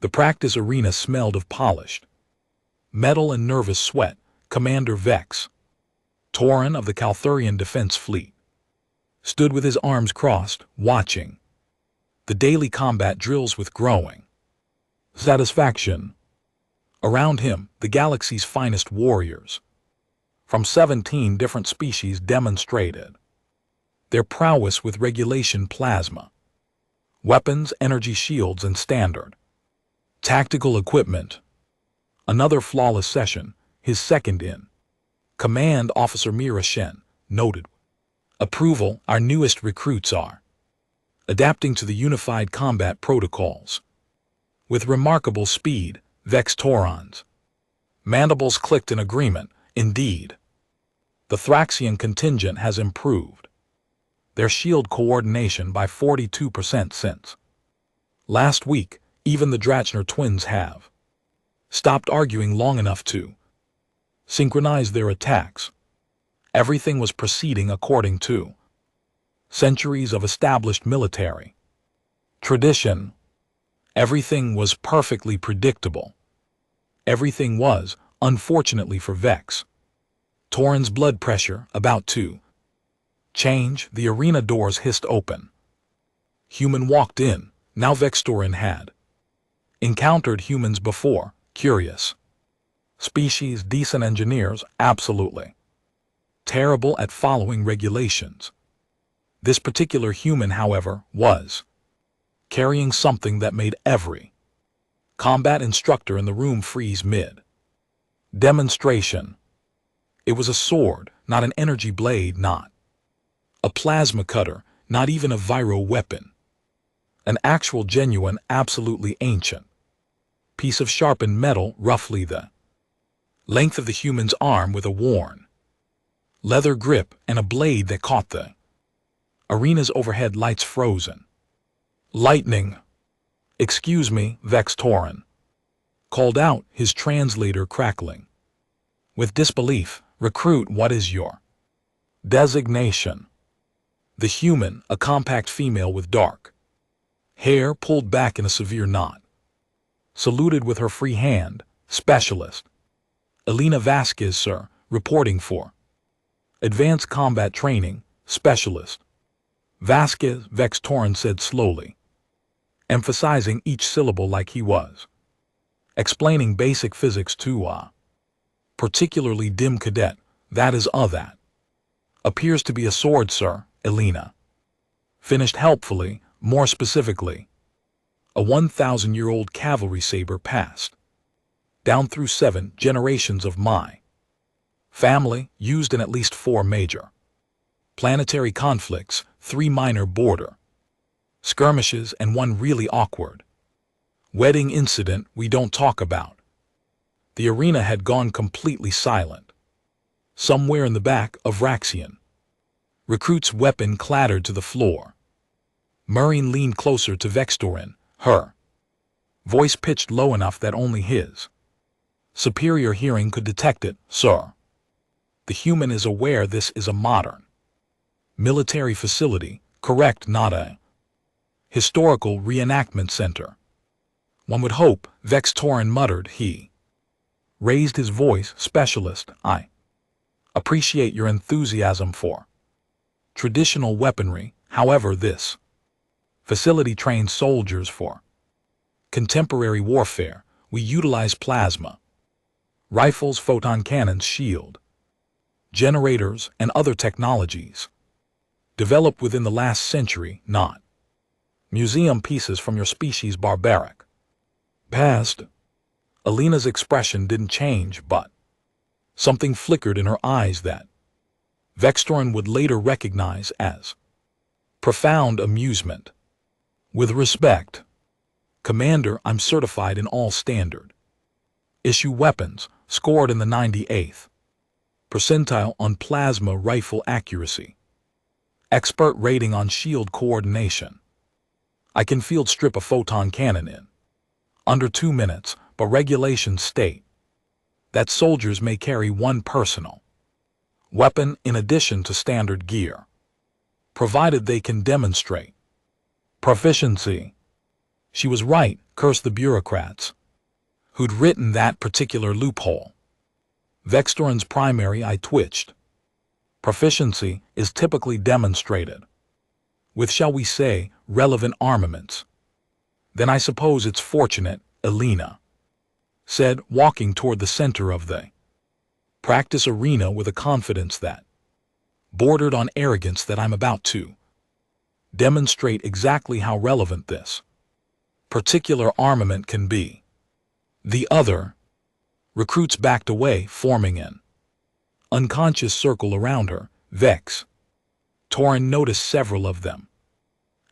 The practice arena smelled of polished metal and nervous sweat. Commander Vex Torin of the Calthurian Defense Fleet stood with his arms crossed, watching the daily combat drills with growing satisfaction. Around him, the galaxy's finest warriors from 17 different species demonstrated their prowess with regulation plasma, weapons, energy shields, and standard tactical equipment. Another flawless session, his second in command. Officer Mira Shen noted approval. Our newest recruits are adapting to the unified combat protocols with remarkable speed. Vex Toron's mandibles clicked in agreement. Indeed, the Thraxian contingent has improved their shield coordination by 42% since last week. Even the Drachner twins have stopped arguing long enough to synchronize their attacks. Everything was proceeding according to centuries of established military tradition. Everything was perfectly predictable. Everything was, unfortunately for Vex Torin's blood pressure, about to change. The arena doors hissed open. Human walked in. Now Vex Torin had encountered humans before. Curious species, decent engineers, absolutely terrible at following regulations. This particular human, however, was carrying something that made every combat instructor in the room freeze mid demonstration. It was a sword, not an energy blade, not a plasma cutter, not even a viro weapon. An actual, genuine, absolutely ancient piece of sharpened metal, roughly the length of the human's arm, with a worn leather grip and a blade that caught the arena's overhead lights frozen. Lightning. Excuse me, Vex Torin called out, his translator crackling with disbelief. Recruit, what is your designation? The human, a compact female with dark hair pulled back in a severe knot, saluted with her free hand. Specialist Elena Vasquez, sir, reporting for advanced combat training. Specialist Vasquez, Vex Torin said slowly, emphasizing each syllable like he was explaining basic physics to a particularly dim cadet. That is that appears to be a sword, sir, Elena finished helpfully. More specifically, a 1,000-year-old cavalry saber passed down through 7 generations of my family, used in at least 4 major planetary conflicts, 3 minor border skirmishes, and 1 really awkward wedding incident we don't talk about. The arena had gone completely silent. Somewhere in the back of Raxian, recruit's weapon clattered to the floor. Murien leaned closer to Vex Torin, her voice pitched low enough that only his superior hearing could detect it. Sir, the human is aware this is a modern military facility, correct? Not a historical reenactment center. One would hope, Vex Torin muttered. He raised his voice. Specialist, I appreciate your enthusiasm for traditional weaponry. However, this facility trains soldiers for contemporary warfare. We utilize plasma rifles, photon cannons, shield generators, and other technologies developed within the last century, not museum pieces from your species' barbaric past. Elena's expression didn't change, but something flickered in her eyes that Vex Torin would later recognize as profound amusement. With respect, Commander, I'm certified in all standard issue weapons, scored in the 98th percentile on plasma rifle accuracy, expert rating on shield coordination. I can field strip a photon cannon in under 2 minutes, but regulations state that soldiers may carry 1 personal weapon in addition to standard gear, provided they can demonstrate proficiency. She was right, cursed the bureaucrats who'd written that particular loophole. Vextoran's primary eye twitched. Proficiency is typically demonstrated with, shall we say, relevant armaments. Then I suppose it's fortunate, Elena said, walking toward the center of the practice arena with a confidence that bordered on arrogance, that I'm about to demonstrate exactly how relevant this particular armament can be. The other recruits backed away, forming an unconscious circle around her. Vex Torin noticed several of them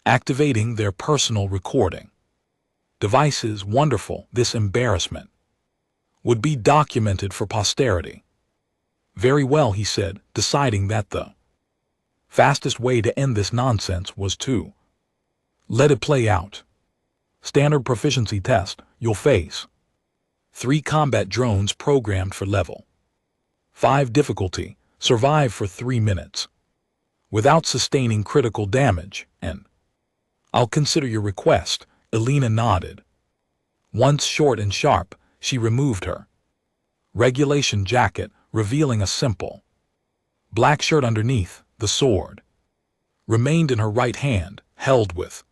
activating their personal recording devices. Wonderful, this embarrassment would be documented for posterity. Very well, he said, deciding that the fastest way to end this nonsense was to let it play out. Standard proficiency test. You'll face 3 combat drones programmed for level 5 difficulty. Survive for 3 minutes without sustaining critical damage, and I'll consider your request. Elena nodded. Once short and sharp, she removed her regulation jacket, revealing a simple black shirt underneath. The sword remained in her right hand, held with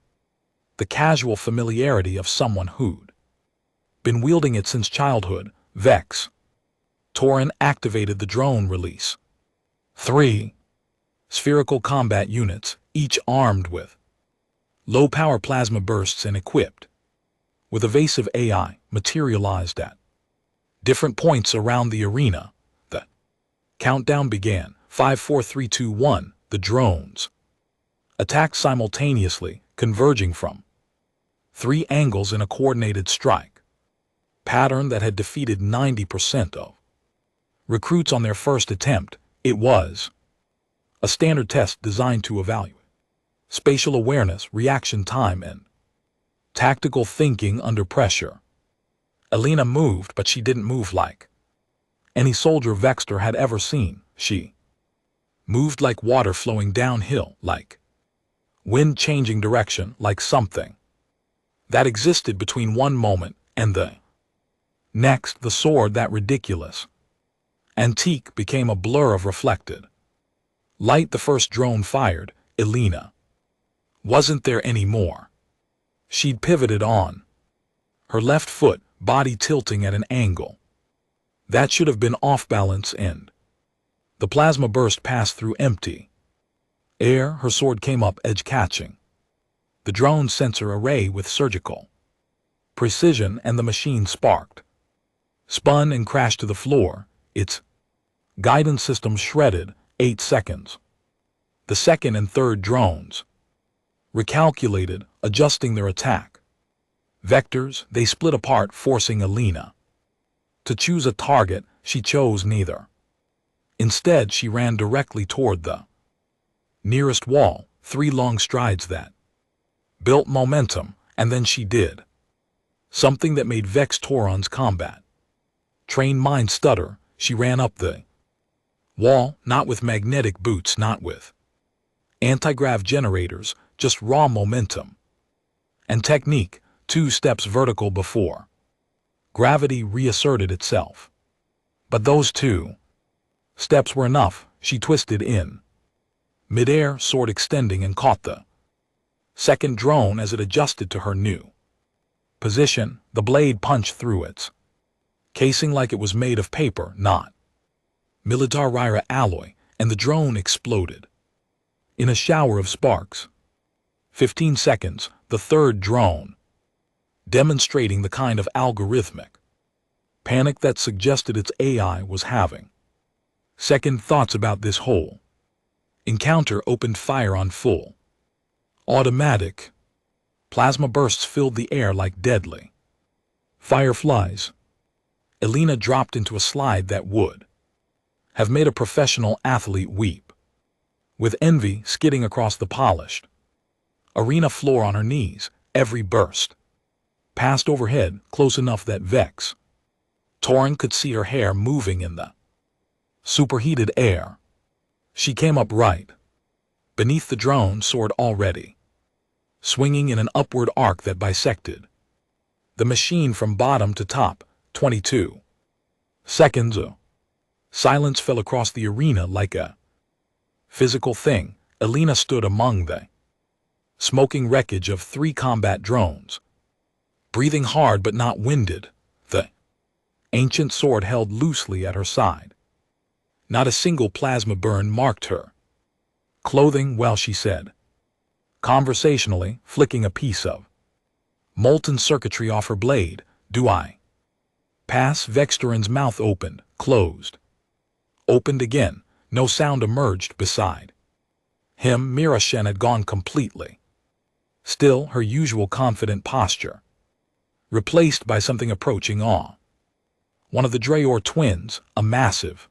the casual familiarity of someone who'd been wielding it since childhood. Vex Torin activated the drone release. 3 spherical combat units, each armed with low-power plasma bursts and equipped with evasive AI, materialized at different points around the arena. The countdown began. 5, 4, 3, 2, 1. The drones attacked simultaneously, converging from 3 angles in a coordinated strike pattern that had defeated 90% of recruits on their first attempt. It was a standard test designed to evaluate spatial awareness, reaction time, and tactical thinking under pressure. Elena moved, but she didn't move like any soldier Vextor had ever seen. She moved like water flowing downhill, like wind changing direction, like something that existed between one moment and the next. The sword, that ridiculous antique, became a blur of reflected light. The first drone fired. Elena wasn't there anymore. She'd pivoted on her left foot, body tilting at an angle that should have been off balance, and the plasma burst passed through empty air. Her sword came up, edge catching the drone sensor array with surgical precision, and the machine sparked, spun, and crashed to the floor, its guidance system shredded. 8 seconds. The second and third drones recalculated, adjusting their attack vectors. They split apart, forcing Elena to choose a target. She chose neither. Instead, she ran directly toward the nearest wall, 3 long strides that built momentum, and then she did something that made Vextoran's combat trained mind stutter. She ran up the wall, not with magnetic boots, not with anti-grav generators, just raw momentum and technique. 2 steps vertical before gravity reasserted itself. But those 2 steps were enough. She twisted in midair, sword extending, and caught the second drone as it adjusted to her new position. The blade punched through its casing like it was made of paper, not Militarira alloy, and the drone exploded in a shower of sparks. 15 seconds. The third drone, demonstrating the kind of algorithmic panic that suggested its AI was having second thoughts about this whole encounter, opened fire on full automatic. Plasma bursts filled the air like deadly fireflies. Elena dropped into a slide that would have made a professional athlete weep, with envy skidding across the polished arena floor on her knees. Every burst passed overhead, close enough that Vex Torin could see her hair moving in the superheated air. She came up right beneath the drone, sword already swinging in an upward arc that bisected the machine from bottom to top. 22 seconds. Silence fell across the arena like a physical thing. Alina stood among the smoking wreckage of 3 combat drones, breathing hard but not winded, the ancient sword held loosely at her side. Not a single plasma burn marked her clothing while she said, conversationally, flicking a piece of molten circuitry off her blade, "Do I pass?" Vextorin's mouth opened, closed, opened again. No sound emerged beside him. Mirashen had gone completely still, her usual confident posture replaced by something approaching awe. One of the Dreyor twins, a massive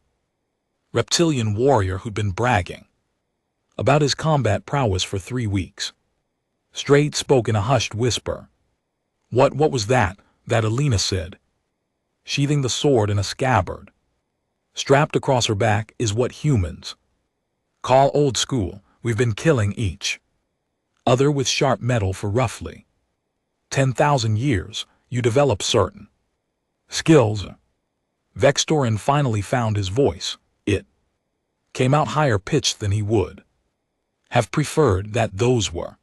reptilian warrior who'd been bragging about his combat prowess for 3 weeks straight, spoke in a hushed whisper. What was that Alina said, sheathing the sword in a scabbard strapped across her back. "Is what humans call old school. We've been killing each other with sharp metal for roughly 10,000 years. You develop certain skills." Vextorin finally found his voice. It came out higher pitched than he would have preferred. That those were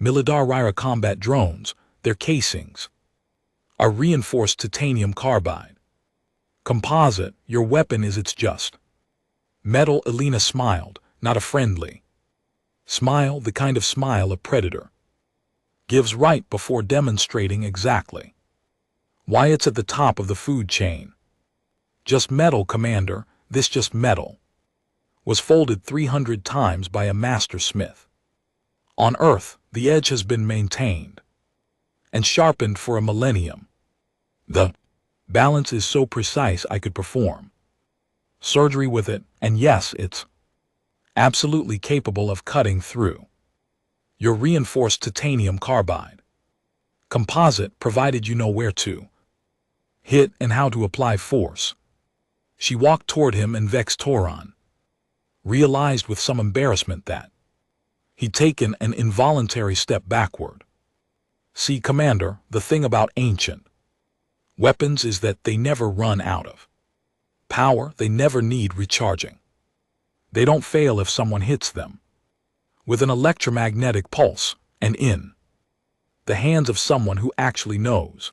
Milidar Ryra combat drones. Their casings are reinforced titanium carbide. Composite, your weapon is it's just metal. Alina smiled, not a friendly smile, the kind of smile a predator gives right before demonstrating exactly why it's at the top of the food chain. Just metal, Commander. This just metal was folded 300 times by a master smith. On Earth, the edge has been maintained and sharpened for a millennium. The balance is so precise I could perform surgery with it, and yes, it's absolutely capable of cutting through your reinforced titanium carbide composite, provided you know where to hit and how to apply force. She walked toward him, and Vextorin realized with some embarrassment that he'd taken an involuntary step backward. See, Commander, the thing about ancient weapons is that they never run out of power. They never need recharging. They don't fail if someone hits them with an electromagnetic pulse, and in the hands of someone who actually knows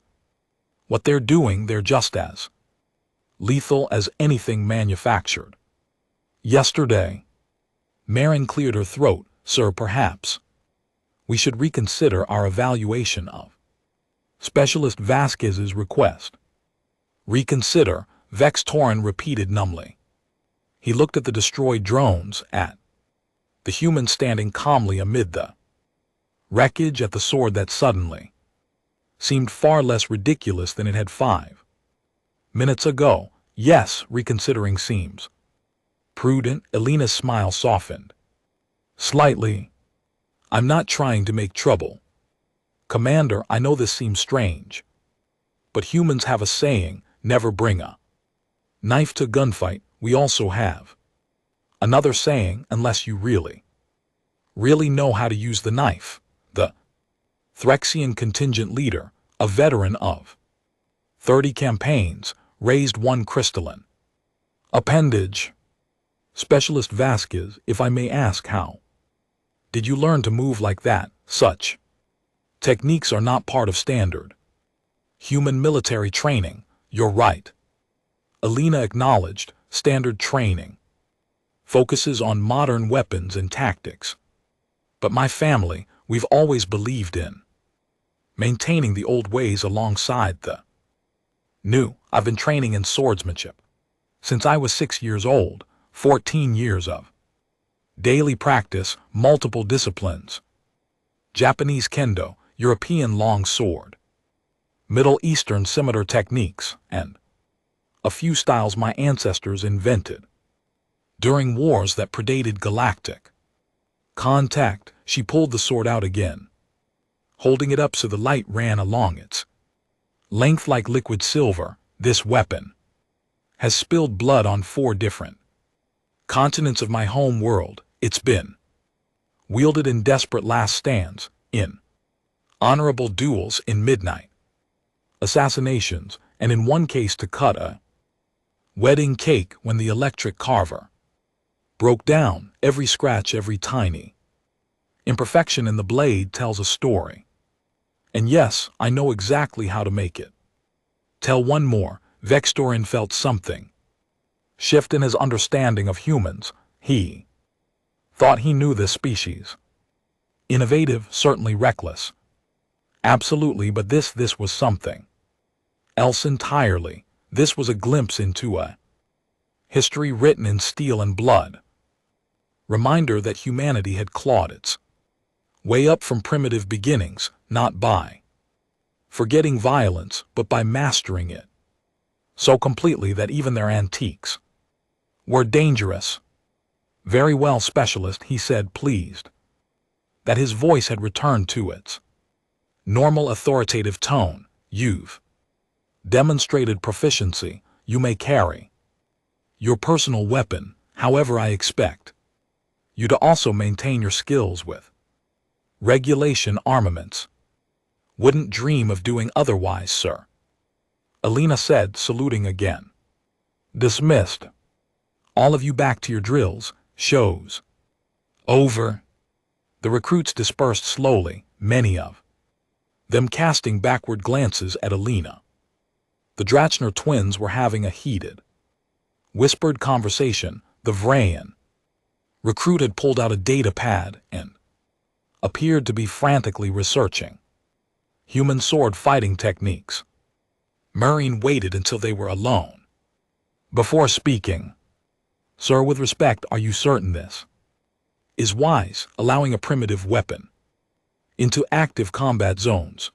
what they're doing, they're just as lethal as anything manufactured. Yesterday, Marin cleared her throat. Sir, perhaps we should reconsider our evaluation of Specialist Vasquez's request. Reconsider, Vextorin repeated numbly. He looked at the destroyed drones, at the human standing calmly amid the wreckage, at the sword that suddenly seemed far less ridiculous than it had 5 minutes ago. Yes, reconsidering seems prudent. Alina's smile softened slightly. I'm not trying to make trouble, Commander. I know this seems strange, but humans have a saying, never bring a knife to gunfight. We also have another saying, unless you really know how to use the knife. The Threxian contingent leader, a veteran of 30 campaigns, raised one crystalline appendage. Specialist Vasquez, if I may ask, how did you learn to move like that? Such techniques are not part of standard human military training. You're right, Alina acknowledged. Standard training focuses on modern weapons and tactics. But my family, we've always believed in maintaining the old ways alongside the new. I've been training in swordsmanship since I was 6 years old, 14 years of daily practice, multiple disciplines: Japanese kendo, European long sword, Middle Eastern scimitar techniques, and a few styles my ancestors invented during wars that predated galactic contact. She pulled the sword out again, holding it up so the light ran along its length like liquid silver. This weapon has spilled blood on 4 different continents of my home world. It's been wielded in desperate last stands, in honorable duels in midnight, assassinations, and in one case to cut a wedding cake when the electric carver broke down. Every scratch, every tiny imperfection in the blade tells a story. And yes, I know exactly how to make it. Tell one more. Vextorin felt something shift in his understanding of humans. He thought he knew this species. Innovative, certainly reckless. Absolutely, but this was something else entirely. This was a glimpse into a history written in steel and blood. Reminder that humanity had clawed its way up from primitive beginnings, not by forgetting violence, but by mastering it so completely that even their antiques were dangerous. Very well, specialist, he said, pleased that his voice had returned to its normal authoritative tone. You've demonstrated proficiency. You may carry your personal weapon. However, I expect you to also maintain your skills with regulation armaments. Wouldn't dream of doing otherwise, sir, Alina said, saluting again. Dismissed. All of you back to your drills. Shows over. The recruits dispersed slowly, many of them casting backward glances at Alina. The Drachner twins were having a heated, whispered conversation. The Vrayan recruit had pulled out a data pad and appeared to be frantically researching human sword fighting techniques. Murine waited until they were alone before speaking. Sir, with respect, are you certain this is wise, allowing a primitive weapon into active combat zones?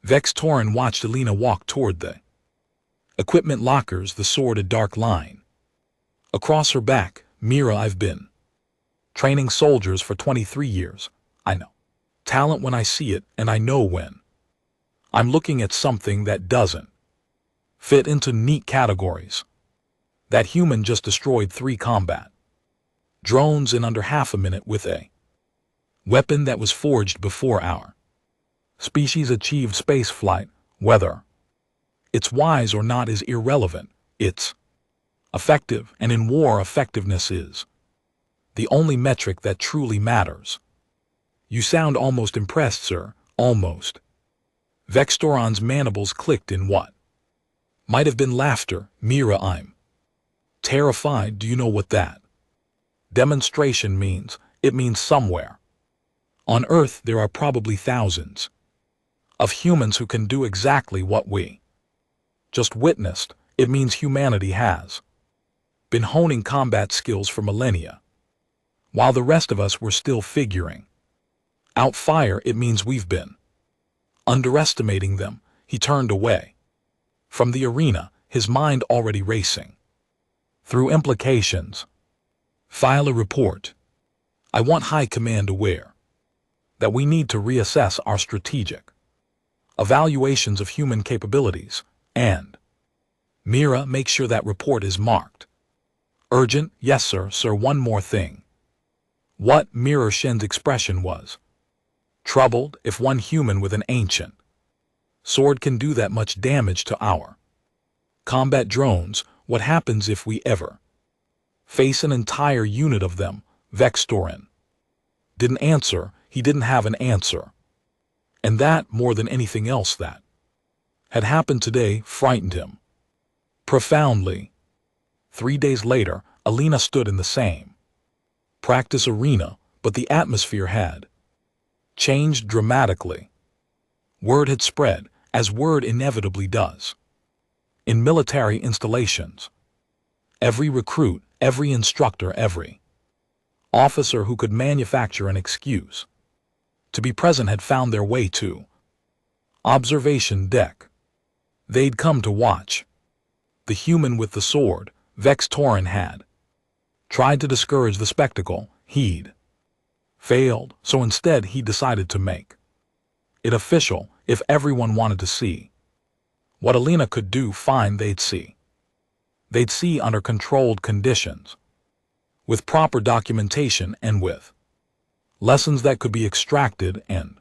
Vextorin watched Alina walk toward the equipment lockers, the sword a dark line across her back. Mira, I've been training soldiers for 23 years. I know talent when I see it, and I know when I'm looking at something that doesn't fit into neat categories. That human just destroyed 3 combat drones in under half a minute with a weapon that was forged before our species achieved space flight. Whether it's wise or not is irrelevant. It's effective, and in war effectiveness is the only metric that truly matters. You sound almost impressed, sir. Almost. Vextoron's mandibles clicked in what might have been laughter. Mira, I'm terrified. Do you know what that demonstration means? It means somewhere on Earth there are probably thousands of humans who can do exactly what we just witnessed. It means humanity has been honing combat skills for millennia, while the rest of us were still figuring out fire. It means we've been underestimating them. He turned away from the arena, his mind already racing through implications. File a report. I want High Command aware that we need to reassess our strategic evaluations of human capabilities, and Mira, make sure that report is marked urgent. Yes, sir. Sir, one more thing. What? Mira Shen's expression was troubled. If one human with an ancient sword can do that much damage to our combat drones, what happens if we ever face an entire unit of them? Vextorin didn't answer. He didn't have an answer. And that, more than anything else that had happened today, frightened him profoundly. 3 days later, Alina stood in the same practice arena, but the atmosphere had changed dramatically. Word had spread, as word inevitably does in military installations. Every recruit, every instructor, every officer who could manufacture an excuse to be present had found their way to observation deck. They'd come to watch the human with the sword. Vextorin had tried to discourage the spectacle. He'd failed, so instead he decided to make it official. If everyone wanted to see what Alina could do, fine, they'd see. They'd see under controlled conditions, with proper documentation and with lessons that could be extracted and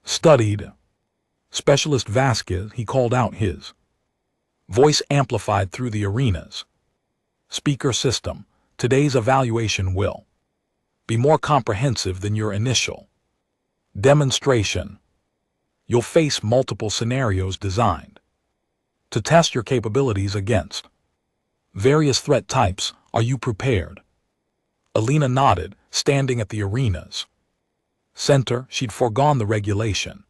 Studied. Specialist Vasquez, he called out, his voice amplified through the arenas. Speaker system, today's evaluation will be more comprehensive than your initial demonstration. You'll face multiple scenarios designed to test your capabilities against various threat types. Are you prepared? Alina nodded, standing at the arena's center. She'd foregone the regulation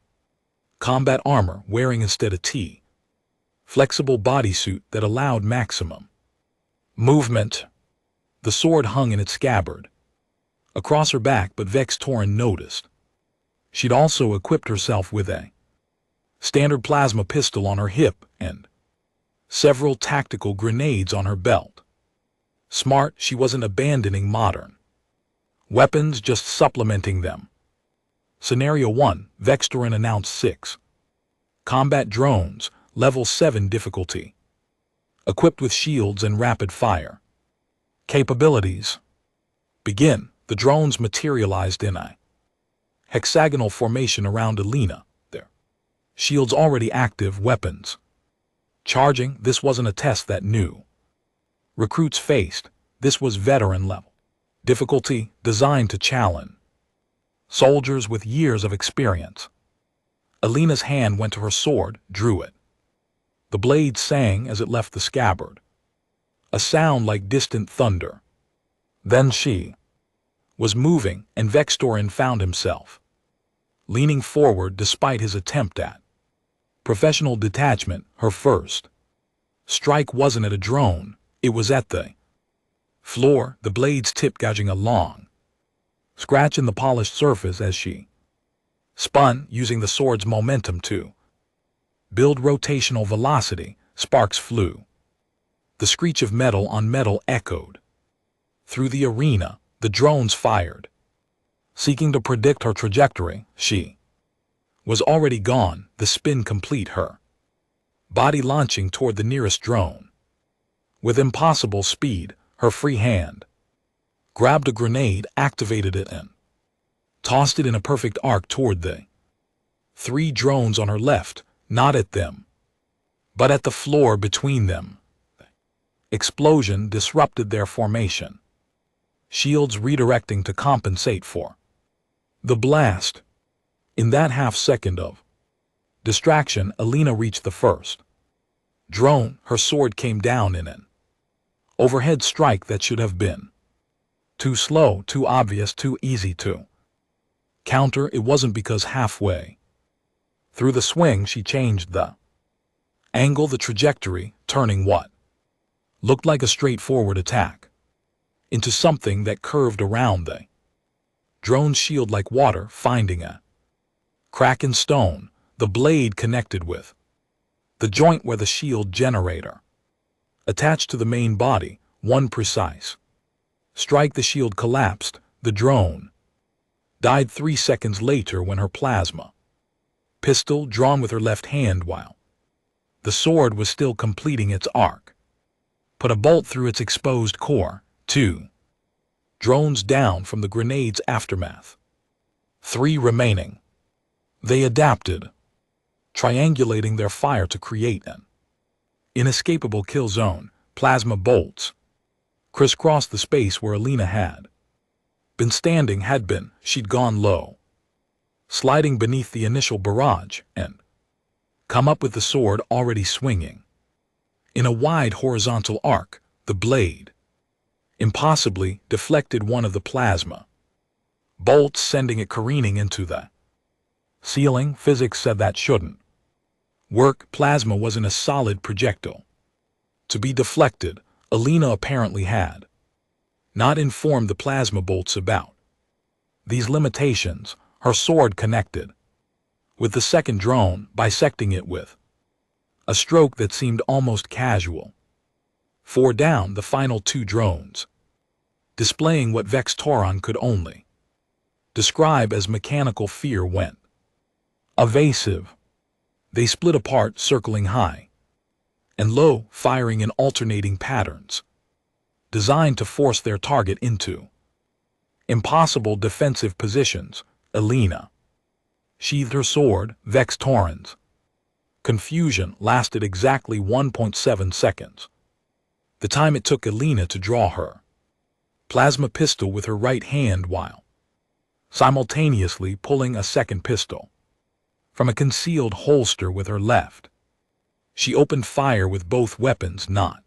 combat armor, wearing instead a flexible bodysuit that allowed maximum movement. The sword hung in its scabbard across her back, but Vex Tauren noticed she'd also equipped herself with a standard plasma pistol on her hip and several tactical grenades on her belt. Smart, she wasn't abandoning modern weapons, just supplementing them. Scenario 1, Vex Tauren announced 6 combat drones, level 7 difficulty, equipped with shields and rapid fire capabilities. Begin. The drones materialized in a hexagonal formation around Alina, their shields already active, weapons charging. This wasn't a test that new recruits faced. This was veteran level difficulty, designed to challenge soldiers with years of experience. Alina's hand went to her sword, drew it. The blade sang as it left the scabbard, a sound like distant thunder. Then she was moving, and Vex Tauren found himself leaning forward despite his attempt at professional detachment. Her first strike wasn't at a drone, it was at the floor, the blade's tip gouging a long scratch in the polished surface as she spun, using the sword's momentum to build rotational velocity. Sparks flew. The screech of metal on metal echoed through the arena. The drones fired, seeking to predict her trajectory. She was already gone, the spin complete, her body launching toward the nearest drone. With impossible speed, her free hand grabbed a grenade, activated it, and tossed it in a perfect arc toward the 3 drones on her left, not at them, but at the floor between them. The explosion disrupted their formation, shields redirecting to compensate for the blast. In that half-second of distraction, Alina reached the first drone. Her sword came down in an overhead strike that should have been too slow, too obvious, too easy to counter. It wasn't, because halfway through the swing she changed the angle, the trajectory, turning what looked like a straightforward attack into something that curved around the drone's shield like water, finding a crack in stone. The blade connected with the joint where the shield generator attached to the main body. One precise strike, the shield collapsed. The drone died 3 seconds later when her plasma pistol, drawn with her left hand while the sword was still completing its arc, put a bolt through its exposed core. 2 drones down from the grenade's aftermath. 3 remaining. They adapted, triangulating their fire to create an inescapable kill zone. Plasma bolts crisscrossed the space where Alina had been standing. She'd gone low, sliding beneath the initial barrage, and come up with the sword already swinging in a wide horizontal arc. The blade impossibly deflected one of the plasma bolts, sending it careening into the ceiling. Physics said that shouldn't work. Plasma wasn't a solid projectile to be deflected. Alina apparently had not informed the plasma bolts about these limitations. Her sword connected with the second drone, bisecting it with a stroke that seemed almost casual. 4 down. The final 2 drones, displaying what Vex Tauren could only describe as mechanical fear, went evasive. They split apart, circling high and low, firing in alternating patterns, designed to force their target into impossible defensive positions. Alina sheathed her sword, Vex Torrens. Confusion lasted exactly 1.7 seconds. The time it took Elena to draw her plasma pistol with her right hand while simultaneously pulling a second pistol from a concealed holster with her left. She opened fire with both weapons, not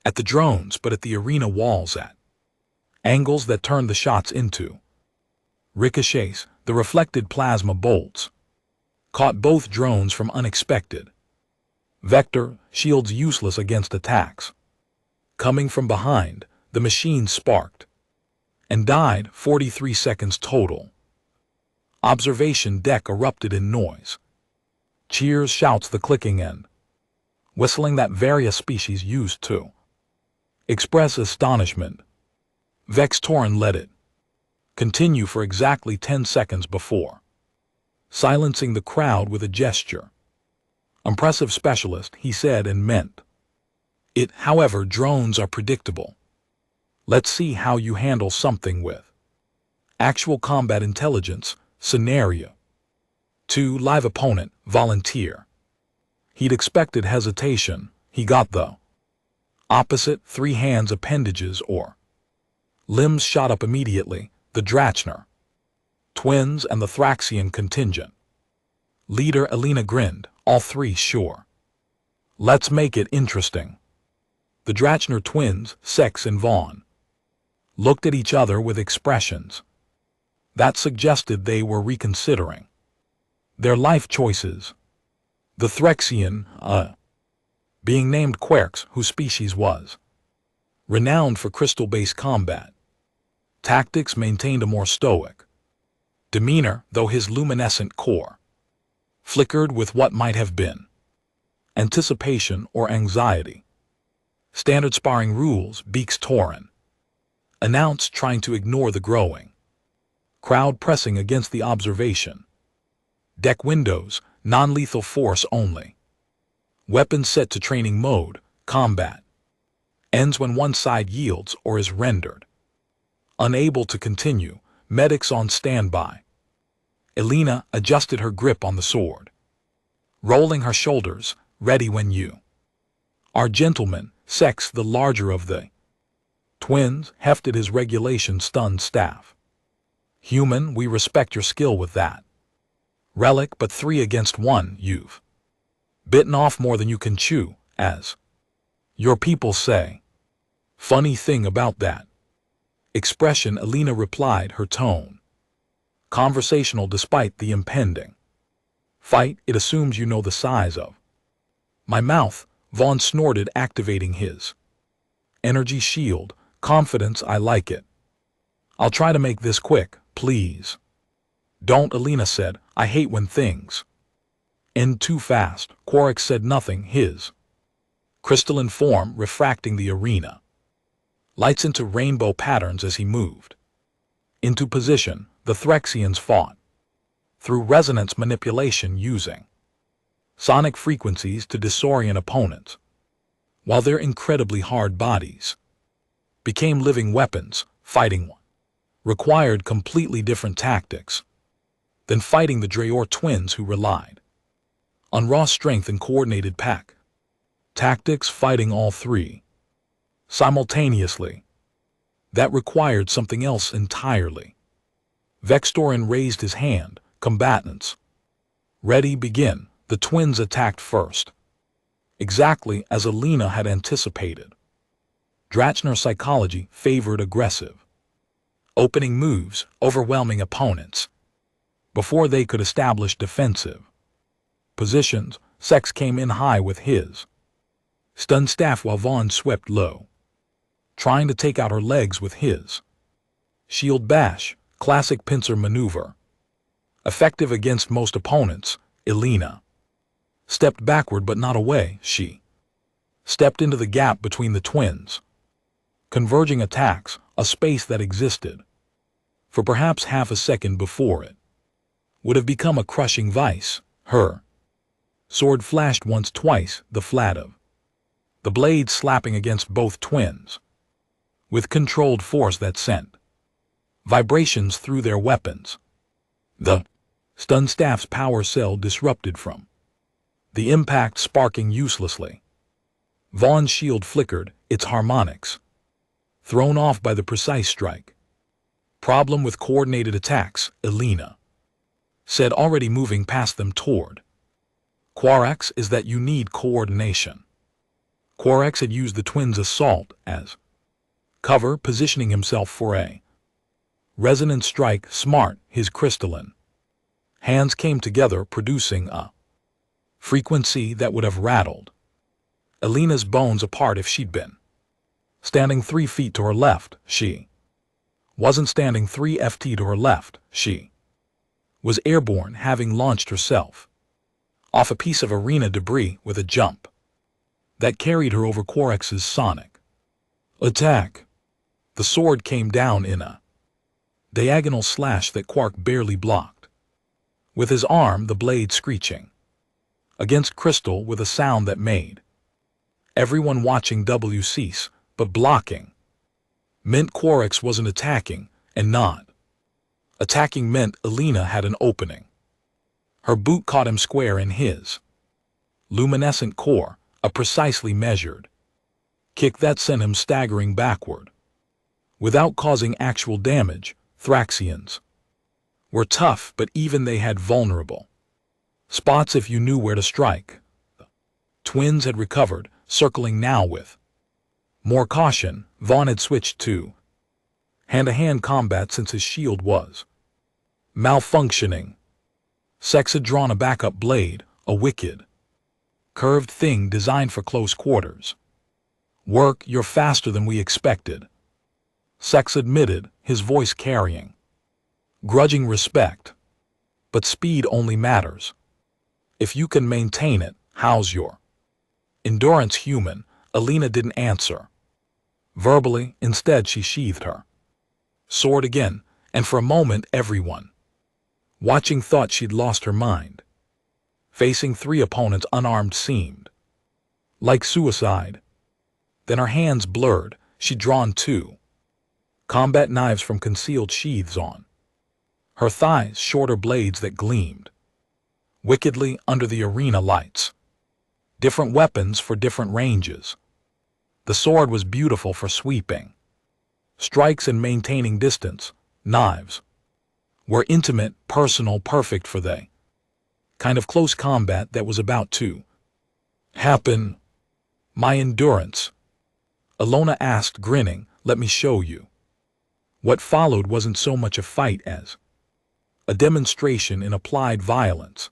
at the drones but at the arena walls, at angles that turned the shots into ricochets. The reflected plasma bolts caught both drones from unexpected vector shields, useless against attacks coming from behind. The machine sparked and died. 43 seconds total. Observation deck erupted in noise. Cheers, shouts, the clicking and whistling that various species used to express astonishment. Vex Torren let it continue for exactly 10 seconds before silencing the crowd with a gesture. Impressive, specialist, he said, and meant it. However, drones are predictable. Let's see how you handle something with actual combat intelligence. Scenario 2. Live opponent, volunteer. He'd expected hesitation. He got the opposite. 3 hands, appendages or limbs shot up immediately. The Drachner twins and the Thraxian contingent leader Elena grinned. All 3 sure. Let's make it interesting. The Drachner twins, Sex and Vaughn, looked at each other with expressions that suggested they were reconsidering their life choices. The Thraxian, being named Querx, whose species was renowned for crystal-based combat tactics, maintained a more stoic demeanor, though his luminescent core flickered with what might have been anticipation or anxiety. Standard sparring rules, Vex Torren announced, trying to ignore the growing crowd pressing against the observation deck windows. Non-lethal force only. Weapons set to training mode. Combat ends when one side yields or is rendered unable to continue. Medics on standby. Elena adjusted her grip on the sword, rolling her shoulders, ready when you are. Gentleman, Sex, the larger of the twins, hefted his regulation stunned staff. Human, we respect your skill with that relic, but 3 against 1, you've bitten off more than you can chew, as your people say. Funny thing about that expression, Elena replied, her tone conversational despite the impending fight. It assumes you know the size of my mouth. Vaughn snorted, activating his energy shield. Confidence, I like it. I'll try to make this quick, please. Don't, Elena said. I hate when things end too fast. Querx said nothing, his crystalline form refracting the arena lights into rainbow patterns as he moved into position. The Thraxians fought through resonance manipulation, using sonic frequencies to disorient opponents, while their incredibly hard bodies became living weapons. Fighting one required completely different tactics than fighting the Drayor twins, who relied on raw strength and coordinated pack tactics. Fighting all 3 simultaneously, that required something else entirely. Vex Torren raised his hand. Combatants, ready, begin. The twins attacked first, exactly as Elena had anticipated. Drachner psychology favored aggressive opening moves, overwhelming opponents before they could establish defensive positions. Sex came in high with his stun staff, while Vaughn swept low, trying to take out her legs with his shield bash. Classic pincer maneuver, effective against most opponents. Elena stepped backward but not away. She stepped into the gap between the twins' converging attacks, a space that existed for perhaps half a second before it would have become a crushing vice. Her sword flashed once, twice, the flat of the blade slapping against both twins with controlled force that sent vibrations through their weapons. The Stun Staff's power cell disrupted from the impact, sparking uselessly. Vaughn's shield flickered, its harmonics thrown off by the precise strike. Problem with coordinated attacks, Elena said, already moving past them toward Quarex, is that you need coordination. Quarex had used the twins' assault as cover, positioning himself for a resonant strike. Smart. His crystalline hands came together, producing a frequency that would have rattled Elena's bones apart if she'd been standing 3 feet to her left. She wasn't standing 3 ft to her left. She was airborne, having launched herself off a piece of arena debris with a jump that carried her over Quarex's sonic attack. The sword came down in a diagonal slash that Quark barely blocked, with his arm, the blade screeching against crystal with a sound that made everyone watching cease, but blocking meant Quarex wasn't attacking, and not attacking meant Elena had an opening. Her boot caught him square in his luminescent core, a precisely measured kick that sent him staggering backward. Without causing actual damage, Thraxians were tough, but even they had vulnerable spots if you knew where to strike. The twins had recovered, circling now with more caution. Vaughn had switched to hand-to-hand combat since his shield was malfunctioning. Sex had drawn a backup blade, a wicked, curved thing designed for close quarters. Work, you're faster than we expected, Sex admitted, his voice carrying grudging respect. But speed only matters if you can maintain it. How's your endurance, human? Elena didn't answer verbally. Instead, she sheathed her sword again, and for a moment everyone watching thought she'd lost her mind. Facing 3 opponents unarmed seemed like suicide. Then her hands blurred. She'd drawn 2 combat knives from concealed sheaths on her thighs, shorter blades that gleamed wickedly under the arena lights. Different weapons for different ranges. The sword was beautiful for sweeping strikes and maintaining distance. Knives were intimate, personal, perfect for the kind of close combat that was about to happen. My endurance? Elena asked, grinning. Let me show you. What followed wasn't so much a fight as a demonstration in applied violence.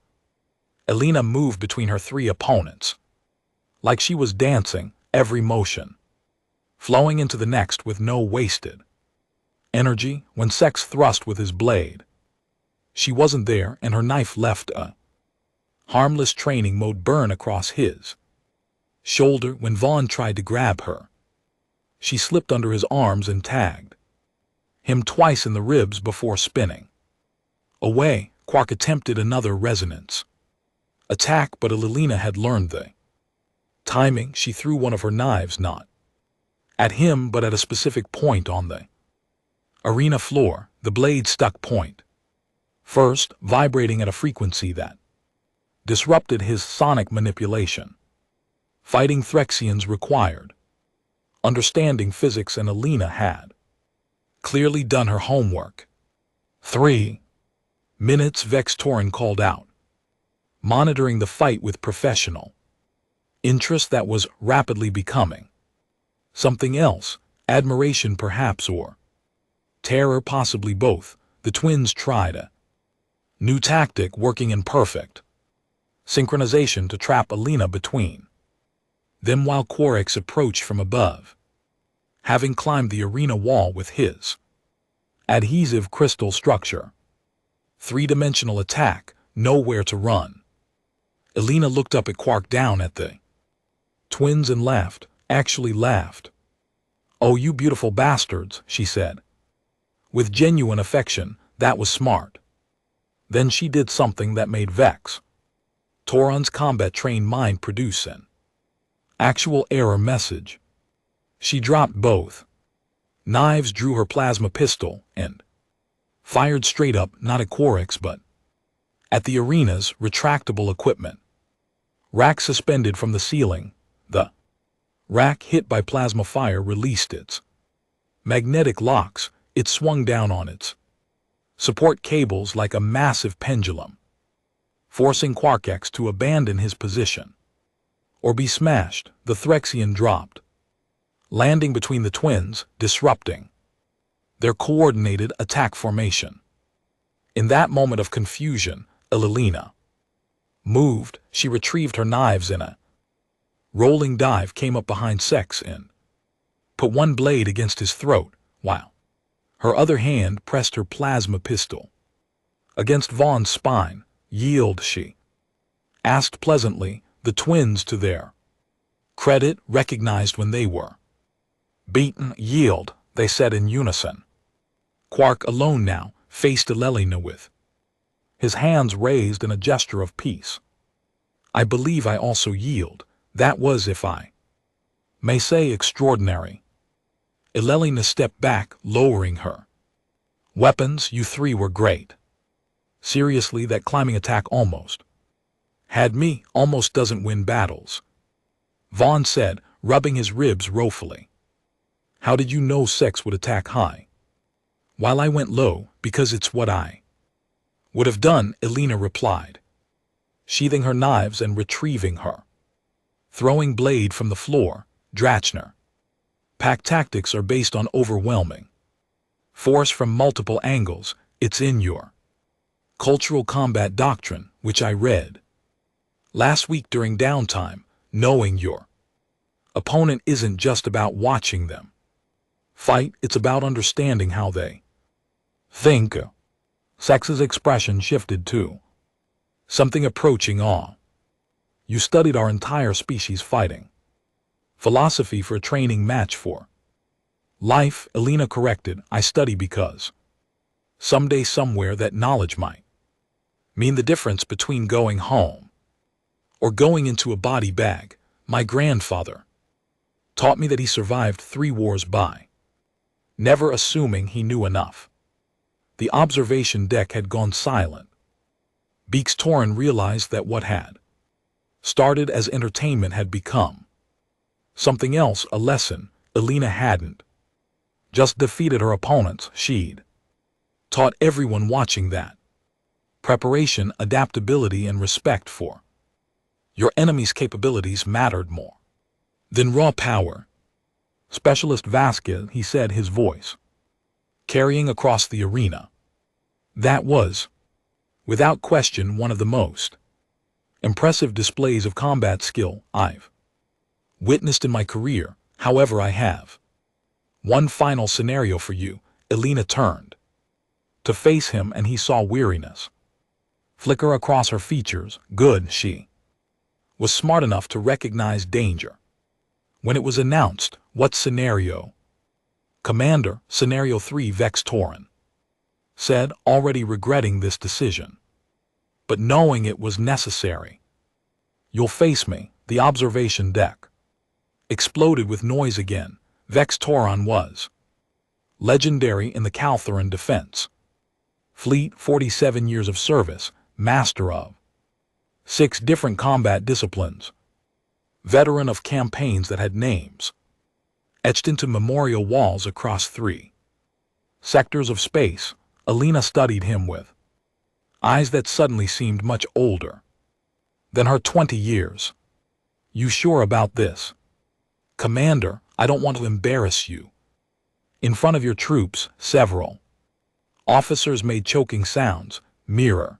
Elena moved between her 3 opponents like she was dancing, every motion flowing into the next with no wasted energy. When Sex thrust with his blade, she wasn't there, and her knife left a harmless training mode burn across his shoulder. When Vaughn tried to grab her, she slipped under his arms and tagged him twice in the ribs before spinning away. Quark attempted another resonance attack, but Elena had learned the timing. She threw one of her knives not at him, but at a specific point on the arena floor. The blade stuck point first, vibrating at a frequency that disrupted his sonic manipulation. Fighting Thraxians required understanding physics, and Elena had clearly done her homework. 3 minutes, Vex Torin called out, monitoring the fight with professional interest that was rapidly becoming something else. Admiration perhaps, or terror, possibly both. The twins tried a new tactic, working in perfect synchronization to trap Elena between them while Quarex approached from above, having climbed the arena wall with his adhesive crystal structure. 3-dimensional attack, nowhere to run. Elena looked up at Quark, down at the twins, and laughed, actually laughed. Oh, you beautiful bastards, she said, with genuine affection. That was smart. Then she did something that made Vex Torin's combat-trained mind produce an actual error message. She dropped both knives, drew her plasma pistol, and fired straight up, not at Quarex but At the arena's retractable equipment, rack suspended from the ceiling, the rack hit by plasma fire released its magnetic locks. It swung down on its support cables like a massive pendulum, forcing Quark-X to abandon his position or be smashed. The Threxian dropped, landing between the twins, disrupting their coordinated attack formation. In that moment of confusion, Elena moved. She retrieved her knives in a rolling dive, came up behind Sex and put one blade against his throat, while her other hand pressed her plasma pistol against Vaughn's spine. Yield, she asked pleasantly. The twins, to their credit, recognized when they were beaten. Yield, they said in unison. Quark, alone now, faced Elena with his hands raised in a gesture of peace. I believe I also yield. That was, if I may say, extraordinary. Elena stepped back, lowering her weapons. You three were great. Seriously, that climbing attack almost had me. Almost doesn't win battles, Vaughn said, rubbing his ribs ruefully. How did you know Sex would attack high while I went low? Because it's what I would have done, Elena replied, sheathing her knives and retrieving her throwing blade from the floor. Drachner pack tactics are based on overwhelming force from multiple angles. It's in your cultural combat doctrine, which I read last week during downtime. Knowing your opponent isn't just about watching them fight, it's about understanding how they think. Sex's expression shifted to something approaching awe. You studied our entire species fighting philosophy for a training match for life, Elena corrected. I study because someday, somewhere, that knowledge might mean the difference between going home or going into a body bag. My grandfather taught me that he survived 3 wars by never assuming he knew enough. The observation deck had gone silent. Beaks Torin realized that what had started as entertainment had become something else, a lesson. Elena hadn't just defeated her opponents, she'd taught everyone watching that preparation, adaptability, and respect for your enemy's capabilities mattered more than raw power. Specialist Vasquez, he said, his voice carrying across the arena. That was, without question, one of the most impressive displays of combat skill I've witnessed in my career. However, I have one final scenario for you. Elena turned to face him, and he saw weariness flicker across her features. Good, she was smart enough to recognize danger when it was announced. What scenario? Commander, Scenario 3, Vex Torin said, already regretting this decision, but knowing it was necessary. You'll face me. The observation deck exploded with noise again. Vex Torin was legendary in the Calthuran defense fleet, 47 years of service, master of 6 different combat disciplines, veteran of campaigns that had names etched into memorial walls across 3 sectors of space. Elena studied him with eyes that suddenly seemed much older than her 20 years. You sure about this? Commander, I don't want to embarrass you in front of your troops. Several officers made choking sounds. Mirror.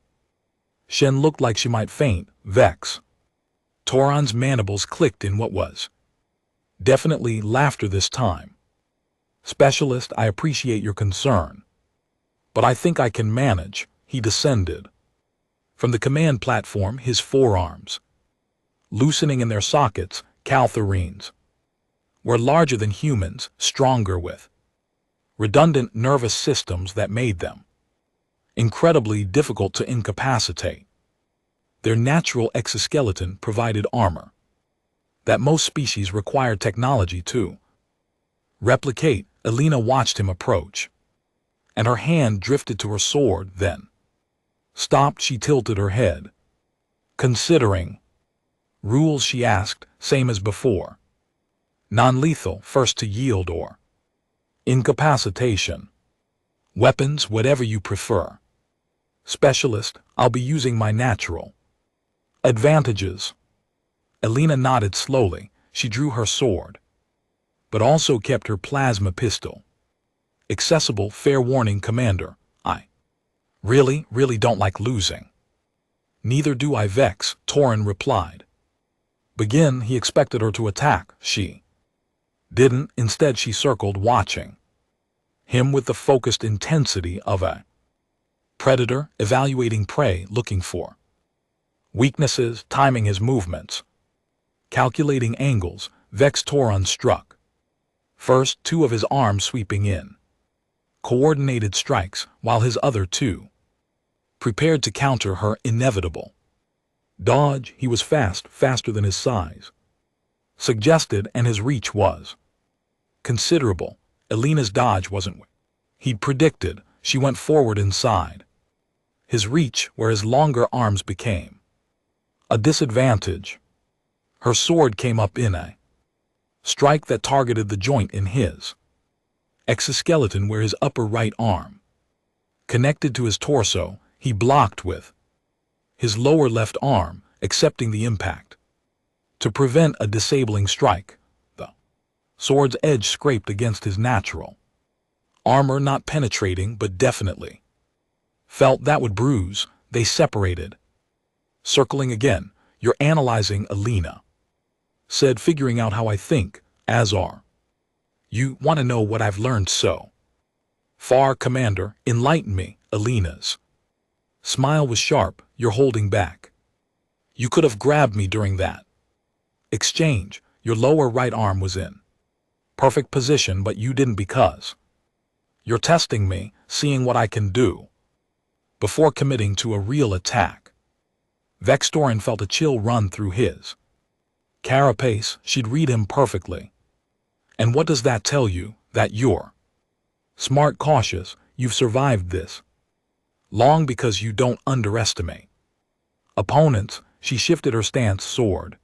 Shen looked like she might faint. Vex Torin's mandibles clicked in what was definitely laughter this time. Specialist, I appreciate your concern, but I think I can manage. He descended from the command platform, his forearms loosening in their sockets. Calthurines were larger than humans, stronger, with redundant nervous systems that made them incredibly difficult to incapacitate. Their natural exoskeleton provided armor that most species required technology to replicate. Elena watched him approach, and her hand drifted to her sword, then Stopped, she tilted her head. Considering. Rules, she asked, same as before. Non-lethal, first to yield or incapacitation. Weapons, whatever you prefer. Specialist, I'll be using my natural. Advantages. Alina nodded slowly. She drew her sword, but also kept her plasma pistol. Accessible, fair warning, Commander. I really don't like losing. Neither do I, Vex, Torin replied. Begin, he expected her to attack. She didn't. Instead, she circled, watching him with the focused intensity of a predator evaluating prey, looking for weaknesses, timing his movements, calculating angles. Vex Torin struck. First, two of his arms sweeping in. Coordinated strikes, while his other two prepared to counter her inevitable dodge. He was fast, faster than his size suggested, and his reach was considerable. Alina's dodge wasn't what he'd predicted. She went forward inside his reach, where his longer arms became a disadvantage. Her sword came up in a strike that targeted the joint in his exoskeleton where his upper right arm connected to his torso. He blocked with his lower left arm, accepting the impact. To prevent a disabling strike, the sword's edge scraped against his natural armor, not penetrating but definitely felt that would bruise. They separated. Circling again. You're analyzing, Alina said, figuring out how I think, as are you. Want to know what I've learned so far, Commander? Enlighten me. Alina's smile was sharp. You're holding back. You could have grabbed me during that exchange. Your lower right arm was in perfect position, but you didn't because you're testing me, seeing what I can do before committing to a real attack. Vex Torin felt a chill run through his carapace. She'd read him perfectly. And what does that tell you? That you're smart, cautious. You've survived this long because you don't underestimate opponents. She shifted her stance, sword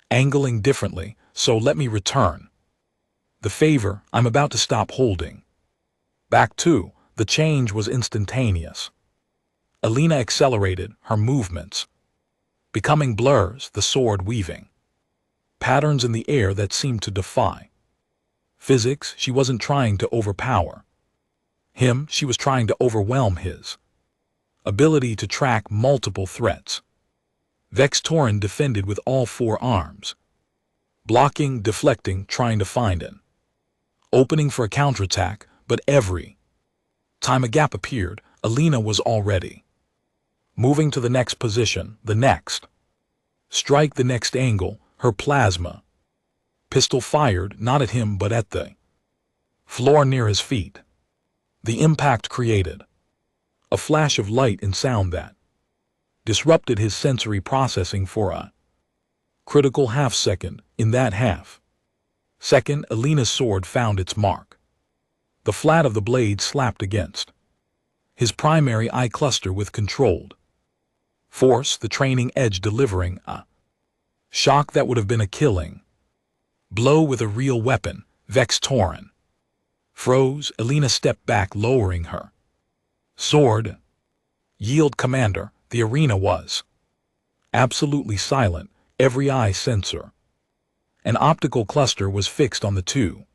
angling differently. So let me return the favor. I'm about to stop holding back too. The change was instantaneous. Alina accelerated her movements, becoming blurs, the sword weaving patterns in the air that seemed to defy physics. She wasn't trying to overpower him. She was trying to overwhelm his ability to track multiple threats. Vex Torin defended with all four arms, blocking, deflecting, trying to find an opening for a counterattack, but every time a gap appeared, Alina was already moving to the next position, the next strike, the next angle. Her plasma pistol fired not at him but at the floor near his feet. The impact created a flash of light and sound that disrupted his sensory processing for a critical half-second. In that half-second, Alina's sword found its mark. The flat of the blade slapped against his primary eye cluster with controlled force, the training edge delivering a shock that would have been a killing blow with a real weapon. Vex Torin froze. Alina stepped back, lowering her sword. Yield, Commander. The arena was absolutely silent. Every eye sensor an optical cluster was fixed on the two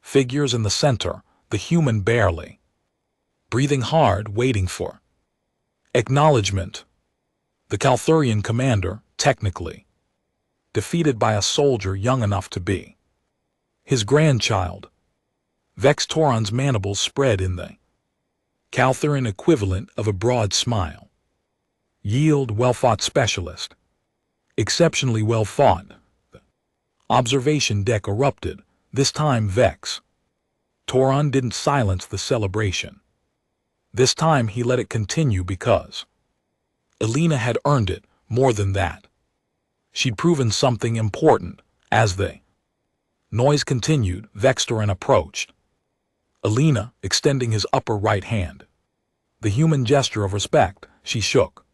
figures in the center, the human barely breathing hard, waiting for acknowledgement. The Calthurian commander, technically defeated by a soldier young enough to be his grandchild. Vex Torin's mandibles spread in the Calthurian equivalent of a broad smile. Yield, well-fought, specialist. Exceptionally well fought. The observation deck erupted. This time Vex Torin didn't silence the celebration. This time he let it continue because Alina had earned it. More than that, she'd proven something important. As the noise continued, Vex Torin approached Alina, extending his upper right hand. The human gesture of respect. she shook.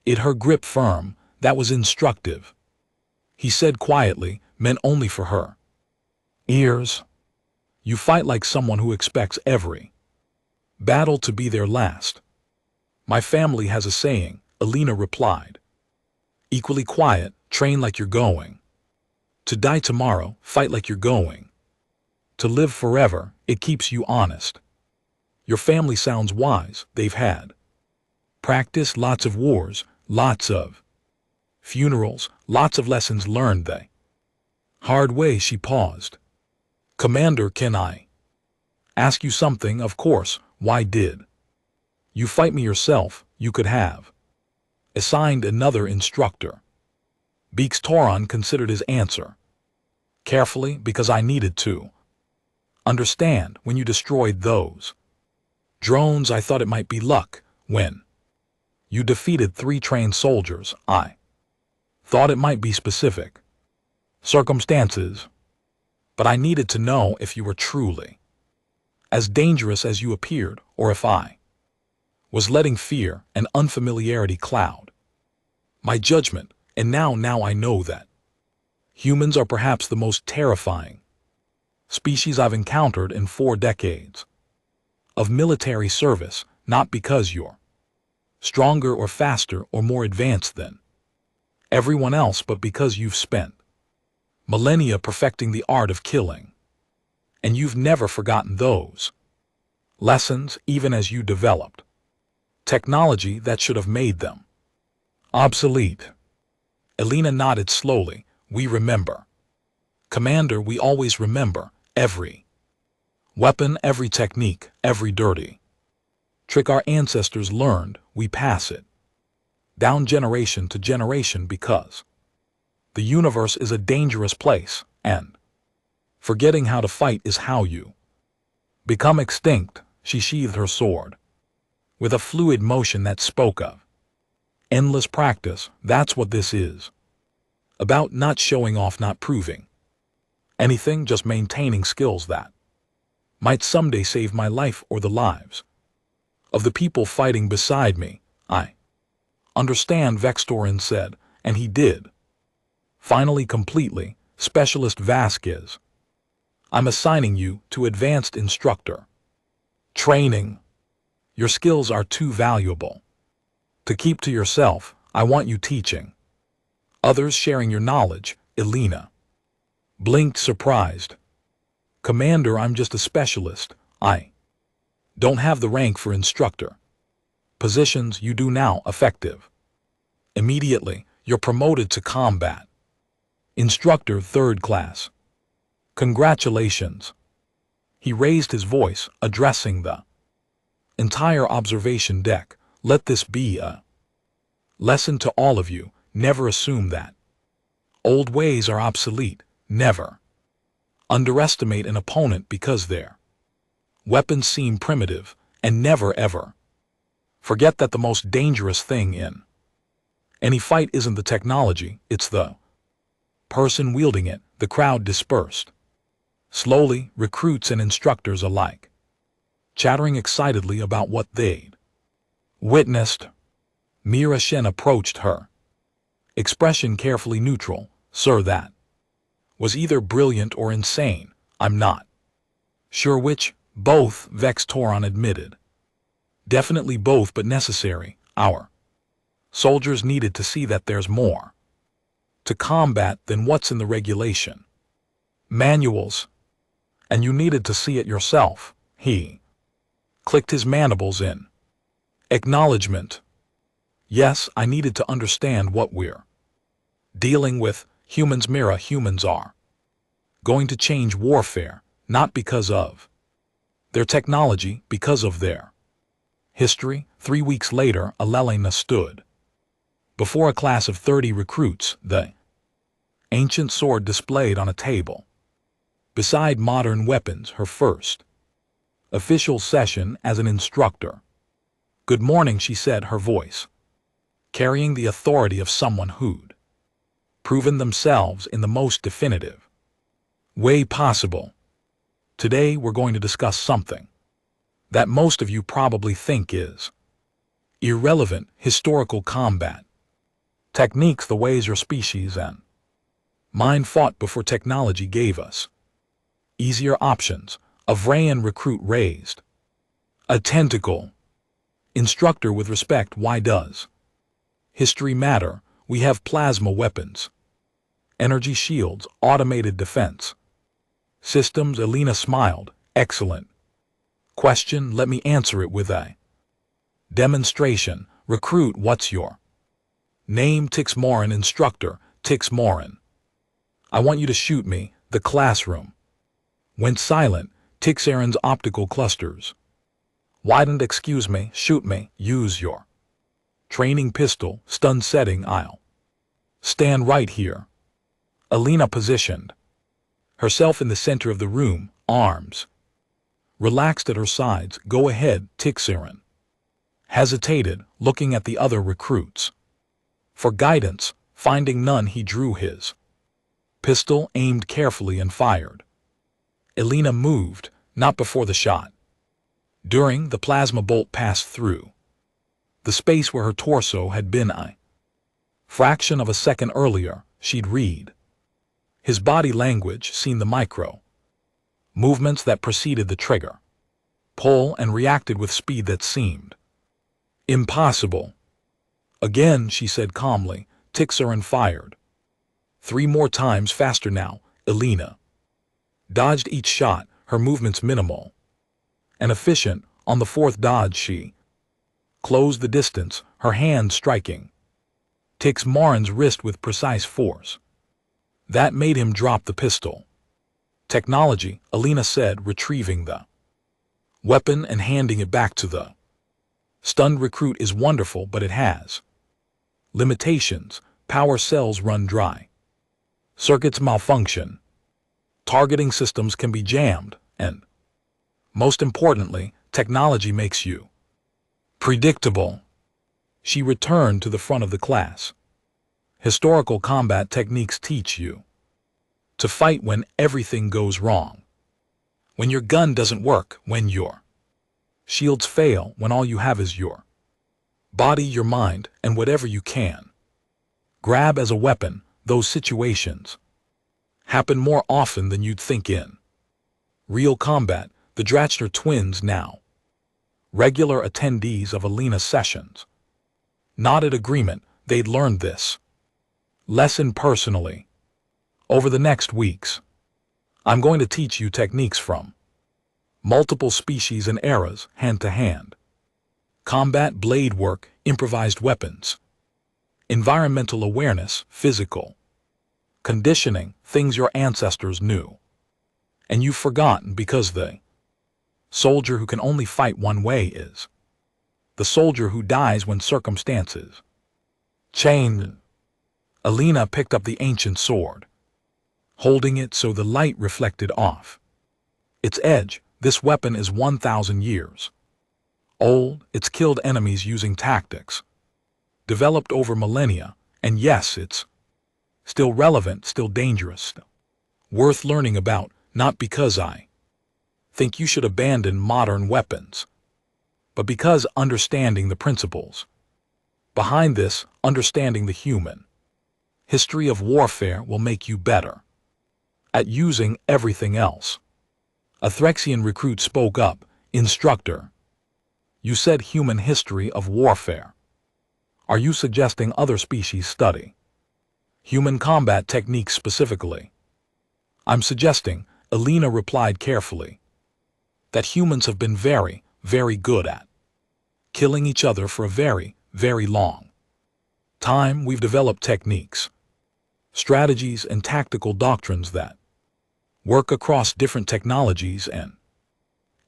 It her grip firm, that was instructive. He said quietly, meant only for her ears. You fight like someone who expects every battle to be their last. My family has a saying, Alina replied. Equally quiet, train like you're going to die tomorrow, fight like you're going to live forever, it keeps you honest. Your family sounds wise, they've had practice, lots of wars, lots of funerals, lots of lessons learned the hard way. She paused. Commander, can I ask you something? Of course. Why did you fight me yourself? You could have assigned another instructor. Beeks Toron considered his answer carefully. Because I needed to understand. When you destroyed those drones, I thought it might be luck. When you defeated 3 trained soldiers, I thought it might be specific circumstances. But I needed to know if you were truly as dangerous as you appeared, or if I was letting fear and unfamiliarity cloud my judgment. And now I know that humans are perhaps the most terrifying species I've encountered in 4 decades of military service, not because you're stronger or faster or more advanced than everyone else, but because you've spent millennia perfecting the art of killing. And you've never forgotten those lessons, even as you developed technology that should have made them obsolete. Alina nodded slowly. We remember. Commander, we always remember every weapon, every technique, every dirty trick our ancestors learned. We pass it down generation to generation because the universe is a dangerous place, and forgetting how to fight is how you become extinct. She sheathed her sword with a fluid motion that spoke of endless practice. That's what this is about, not showing off, not proving anything, just maintaining skills that might someday save my life or the lives of the people fighting beside me. I understand, Vex Toron said, and he did. Finally, completely. Specialist Vasquez, I'm assigning you to advanced instructor training. Your skills are too valuable to keep to yourself. I want you teaching others, sharing your knowledge. Alina blinked, surprised. Commander, I'm just a specialist. I don't have the rank for instructor positions you do now. Effective immediately. You're promoted to combat instructor 3rd class. Congratulations. He raised his voice, addressing the entire observation deck. Let this be a lesson to all of you. Never assume that old ways are obsolete. Never underestimate an opponent because their weapons seem primitive, and never ever forget that the most dangerous thing in any fight isn't the technology, it's the person wielding it. The crowd dispersed slowly, recruits and instructors alike chattering excitedly about what they'd witnessed. Mira Shen approached her, expression carefully neutral. Sir, that was either brilliant or insane. I'm not sure which. Both, Vex Toron admitted. Definitely both, but necessary. Our soldiers needed to see that there's more to combat than what's in the regulation manuals, and you needed to see it yourself. He clicked his mandibles in acknowledgement. Yes, I needed to understand what we're dealing with. Humans, Mira, humans are going to change warfare, not because of their technology, because of their history. 3 weeks later, Alelena stood before a class of 30 recruits, the ancient sword displayed on a table beside modern weapons. Her first official session as an instructor. Good morning, she said, her voice carrying the authority of someone who'd proven themselves in the most definitive way possible. Today we're going to discuss something that most of you probably think is Irrelevant historical combat. Techniques the ways your species and mine fought before technology gave us. Easier options. A Vrayan recruit raised. A tentacle. Instructor with respect. Why does history matter? We have plasma weapons. Energy shields. Automated defense. Systems. Alina smiled. Excellent. Question. Let me answer it with a demonstration. Recruit. What's your name? Tix Morin. Instructor. Tix Morin. I want you to shoot me. The classroom went silent. Tix Aaron's optical clusters widened. Excuse me. Shoot me. Use your training pistol. Stun setting. I'll stand right here. Alina positioned herself in the center of the room, arms relaxed at her sides. Go ahead. Tix Aaron hesitated, looking at the other recruits for guidance. Finding none, he drew his pistol, aimed carefully, and fired. Alina moved, not before the shot. During, the plasma bolt passed through the space where her torso had been a fraction of a second earlier. She'd read his body language, seen the micro movements that preceded the trigger pull, and reacted with speed that seemed impossible. Again, she said calmly. Tix Aaron fired 3 more times, faster now. Alina dodged each shot, her movements minimal and efficient. On the 4th dodge, she closed the distance, her hand striking Tix Morin's wrist with precise force. That made him drop the pistol. Technology, Alina said, retrieving the weapon and handing it back to the stunned recruit, is wonderful, but it has limitations. Power cells run dry. Circuits malfunction. Targeting systems can be jammed, and most importantly, technology makes you predictable. She returned to the front of the class. Historical combat techniques teach you to fight when everything goes wrong. When your gun doesn't work, when your shields fail, when all you have is your body, your mind, and whatever you can grab as a weapon. Those situations happen more often than you'd think in real combat. The Dratchner twins, now regular attendees of Alina's sessions, nodded agreement. They'd learned this lesson personally. Over the next weeks, I'm going to teach you techniques from multiple species and eras, hand-to-hand combat, blade work, improvised weapons, environmental awareness, physical conditioning, things your ancestors knew and you've forgotten, because the soldier who can only fight one way is the soldier who dies when circumstances change. Alina picked up the ancient sword, holding it so the light reflected off its edge. This weapon is 1,000 years old. It's killed enemies using tactics developed over millennia, and yes, it's still relevant, still dangerous, worth learning about. Not because I think you should abandon modern weapons, but because understanding the principles behind this, understanding the human history of warfare, will make you better at using everything else. A Threxian recruit spoke up. Instructor, you said human history of warfare. Are you suggesting other species study human combat techniques specifically? I'm suggesting, Alina replied carefully, that humans have been very, very good at killing each other for a very, very long time. We've developed techniques, strategies, and tactical doctrines that work across different technologies and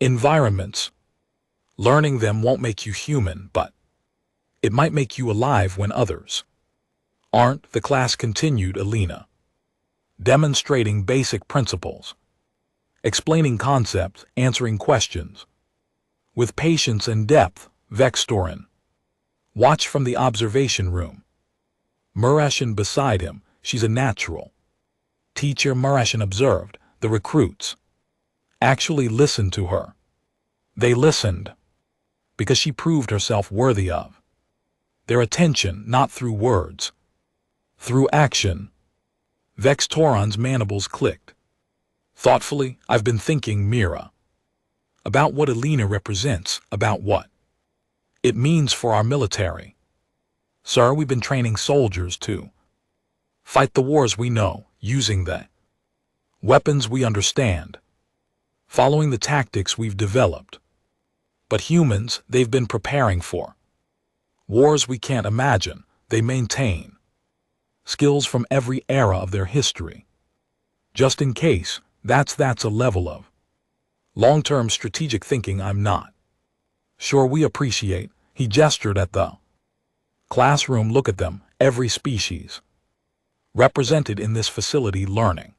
environments. Learning them won't make you human, but it might make you alive when others aren't. The class continued. Alina demonstrating basic principles, explaining concepts, answering questions with patience and depth. Vextorin watched from the observation room. Murashin beside him. She's a natural teacher. Murashin observed. The recruits actually listened to her. They listened because she proved herself worthy of their attention not through words, through action. Vex Tauron's mandibles clicked. Thoughtfully, I've been thinking, Mira. About what Alina represents, about what it means for our military. Sir, we've been training soldiers to fight the wars we know, using the weapons we understand, following the tactics we've developed. But humans, they've been preparing for wars we can't imagine. They maintain skills from every era of their history. Just in case, that's a level of long-term strategic thinking I'm not sure we appreciate. He gestured at the classroom. Look at them, every species represented in this facility learning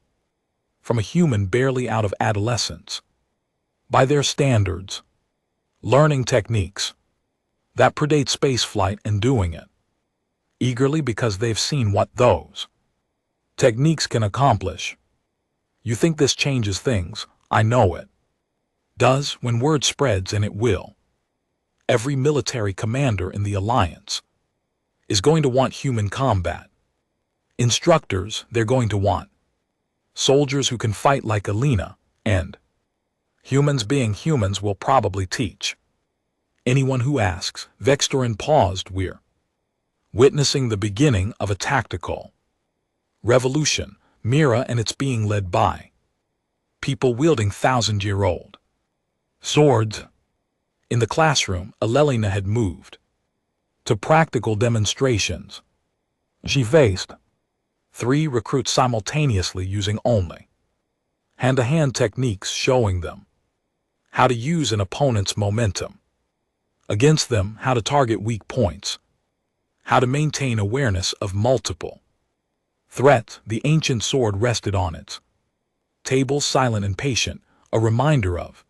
from a human barely out of adolescence. By their standards, learning techniques that predate spaceflight and doing it eagerly because they've seen what those techniques can accomplish. You think this changes things? I know it does when word spreads, and it will. Every military commander in the Alliance is going to want human combat. Instructors, they're going to want soldiers who can fight like Alina, and humans being humans will probably teach anyone who asks. Vex Tauron paused. We're witnessing the beginning of a tactical revolution, Mira, and it's being led by people wielding thousand-year-old swords. In the classroom, Alelina had moved to practical demonstrations. She faced 3 recruits simultaneously using only hand-to-hand techniques, showing them how to use an opponent's momentum against them, how to target weak points, how to maintain awareness of multiple threats. The ancient sword rested on its table, silent and patient, a reminder of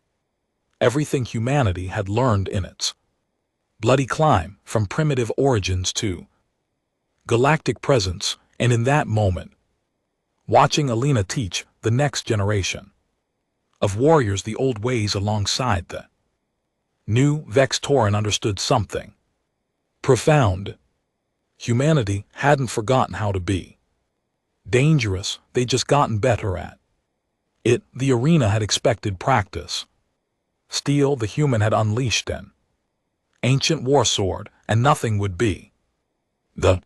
everything humanity had learned in its bloody climb from primitive origins to galactic presence. And in that moment, watching Alina teach the next generation of warriors the old ways alongside the new, Vex Tauron understood something profound. Humanity hadn't forgotten how to be dangerous, they'd just gotten better at it. The arena had expected practice. Steel, the human, had unleashed an ancient war sword, and nothing would be the